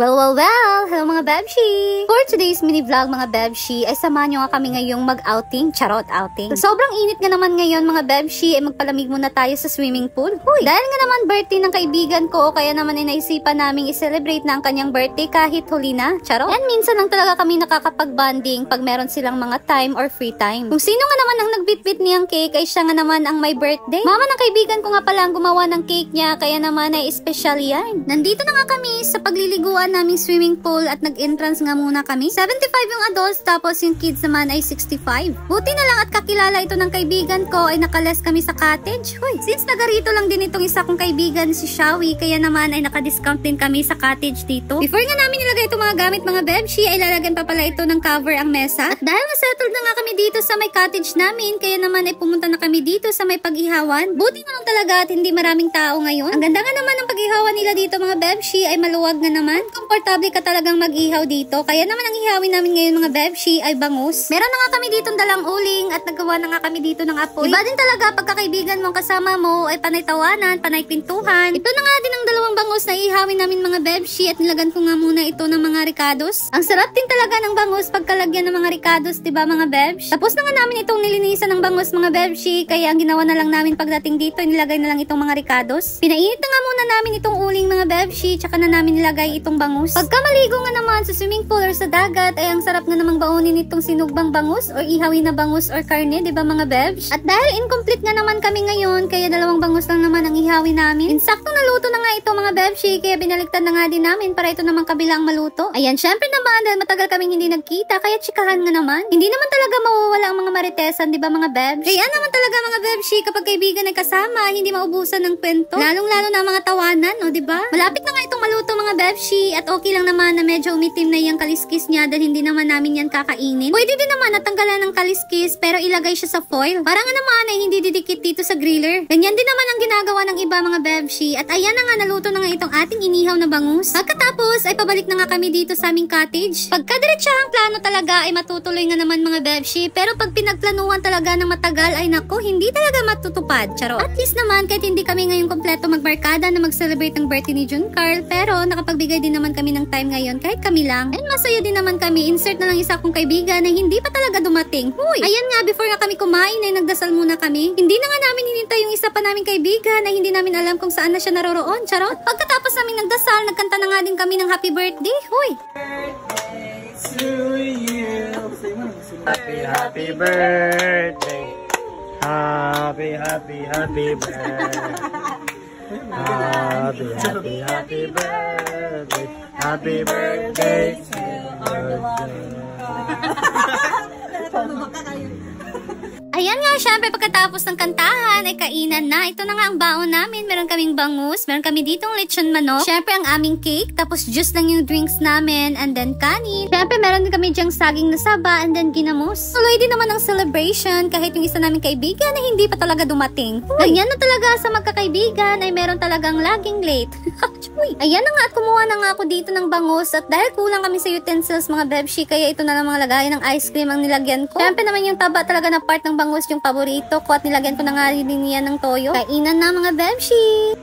Well! Hello mga Bebshi! For today's mini vlog mga Bebshi, ay samahan nyo nga kami ngayong mag-outing. Charot, outing. So, sobrang init nga naman ngayon mga Bebshi, ay magpalamig muna tayo sa swimming pool. Huy! Dahil nga naman birthday ng kaibigan ko, kaya naman ay naisipan naming i-celebrate na ang kanyang birthday kahit huli na. Charot. And minsan lang talaga kami nakakapag-bonding pag meron silang mga time or free time. Kung sino nga naman ang nagbitbit niyang cake, ay siya nga naman ang may birthday. Mama ng kaibigan ko nga pala ang gumawa ng cake niya, kaya naman ay special yan. Nandito na nga kami sa pagliliguan naming swimming pool at nag-entrance nga muna kami. 75 yung adults, tapos yung kids naman ay 65. Buti na lang at kakilala ito ng kaibigan ko ay nakales kami sa cottage. Hoy, since nagarito lang din itong isa kong kaibigan si Shawi, kaya naman ay naka-discount din kami sa cottage dito. Before nga namin nilagay itong mga gamit mga Bebshi, ay lalagyan pa pala ito ng cover ang mesa. At dahil nga settled na nga kami dito sa may cottage namin, kaya naman ay pumunta na kami dito sa may pag-ihawan. Buti na lang talaga at hindi maraming tao ngayon. Ang ganda nga naman ng pag-ihawan nila dito mga Bebshi, ay maluwag nga naman. Komportable ka talagang mag-ihaw dito. Kaya naman ang ihawin namin ngayon mga Bebshi ay bangus. Meron na nga kami ditong dalang uling at nagawa na nga kami dito ng apoy. Iba din talaga pagkakaibigan mong kasama mo ay panay tawanan, panay pintuhan. Ito na nga din ang dalawang bangus na ihawin namin mga Bebshi at nilagan ko nga muna ito ng mga ricados. Ang sarap din talaga ng bangus pagkalagyan ng mga ricados, diba mga Bebsh? Tapos na nga namin itong nilinisan ng bangus mga Bebshi, kaya ang ginawa na lang namin pagdating dito, nilagay na lang itong mga ricados. Pinainit na nga muna namin itong uling mga Bebshi, tsaka na namin nilagay itong bangus. Pagka maligo nga naman sa swimming pool or sa dagat, ay ang sarap na namang baunin itong sinugbang bangus or ihawin na bangus or karne, diba mga Bebsh? At dahil incomplete nga naman kami ngayon, kaya dalawang bangus lang naman ang ihawin namin. Insaktong naluto na nga ito mga Bebshi, kaya binaliktad na nga din namin para ito namang kabilang maluto. Ayan, syempre naman dahil matagal kaming hindi nagkita, kaya tsikahan nga naman. Hindi naman talaga mawawala ang mga maritesan, diba mga Bebsh? Kaya naman talaga mga Bebshi, kapag kaibigan ay kasama, hindi maubusan ng kwento. Lalong-lalo na mga tawanan, o diba? Malapit na nga itong maluto mga Bebshi, at okay lang naman na medyo umitim na yung kaliskis niya dahil hindi naman namin yan kakainin. Pwede din naman natanggalan ng kaliskis pero ilagay siya sa foil. Para nga naman ay hindi didikit dito sa griller. Ganyan din naman ang ginagawa ng iba mga Bebshi. At ayan na nga, naluto na nga itong ating inihaw na bangus. Pagkatapos ay pabalik na nga kami dito sa aming cottage. Pagkadiretsyahang plano talaga ay matutuloy nga naman mga Bebshi. Pero pag pinagplanuhan talaga ng matagal ay naku, hindi talaga matutupad. Charot. At least naman kahit hindi kami ngayon kompleto magbarkada na mag-celebrate ng birthday ni June Carl, pero nakapagbigay din naman kami ng time ngayon kahit kami lang. And masaya din naman kami. Insert na lang isa kong kaibigan na hindi pa talaga dumating. Huy! Ayan nga, before nga kami kumain ay nagdasal muna kami. Hindi na nga namin hinintay yung isa pa naming kaibigan na hindi namin alam kung saan na siya naroroon. Charot. At pagkatapos namin nagdasal, nagkanta na nga din kami ng happy birthday. Huy! To you. Happy birthday. Happy birthday. Happy birthday. Happy birthday to Ayan nga, syempre pagkatapos ng kantahan ay kainan na. Ito na nga ang baon namin. Meron kaming bangus, meron kami ditong lechon manok, syempre ang aming cake, tapos juice lang yung drinks namin, and then kanin. Syempre meron din kami dyang saging na saba, and then ginamos. Tuloy din naman ang celebration kahit yung isa naming kaibigan na hindi pa talaga dumating. Ganyan na talaga sa magkakaibigan ay meron talagang laging late. Ayan na nga at kumuha na nga ako dito ng bangus, at dahil kulang kami sa utensils mga Bebshi, kaya ito na lang mga lagayan ng ice cream ang nilagyan ko. Syempre naman yung taba talaga na part ng bangus yung paborito ko, at nilagyan ko na nga rin niya ng toyo. Kainan na mga Bebshi!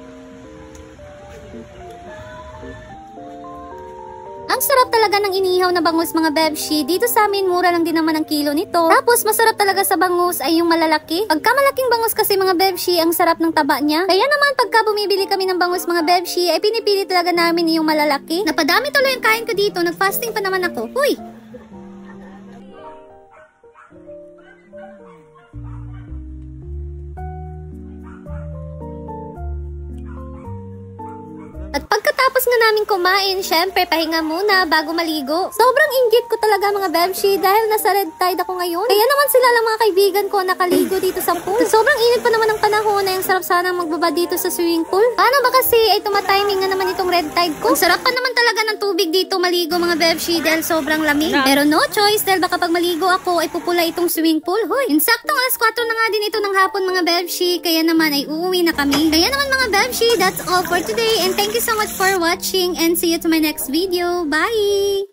Ang sarap talaga ng inihaw na bangus mga Bebshi. Dito sa amin, mura lang din naman ang kilo nito. Tapos masarap talaga sa bangus ay yung malalaki. Pagka malaking bangus kasi mga Bebshi, ang sarap ng taba niya. Kaya naman pagka bumibili kami ng bangus mga Bebshi, ay pinipili talaga namin yung malalaki. Napadami tuloy ang kain ko dito. Nag-fasting pa naman ako. Huy! At pagkatapos nga namin kumain, syempre pahinga muna bago maligo. Sobrang inggit ko talaga mga Bebshi dahil nasa red tide ako ngayon. Kaya naman sila lang mga kaibigan ko nakaligo dito sa pool. Sobrang init pa naman ang panahon na yung sarap sana magbaba dito sa swimming pool. Paano ba kasi ay tumatiming nga naman itong red tide ko? Ang sarap pa naman talaga ng tubig dito maligo mga Bebshi dahil sobrang lamig. Pero no choice dahil baka pag maligo ako ay pupula itong swimming pool. Hoy, insaktong alas 4 na nga din ito ng hapon mga Bebshi, kaya naman ay uuwi na kami. Kaya naman mga Bebshi, that's all for today, and thank you so much for watching, and see you to my next video. Bye!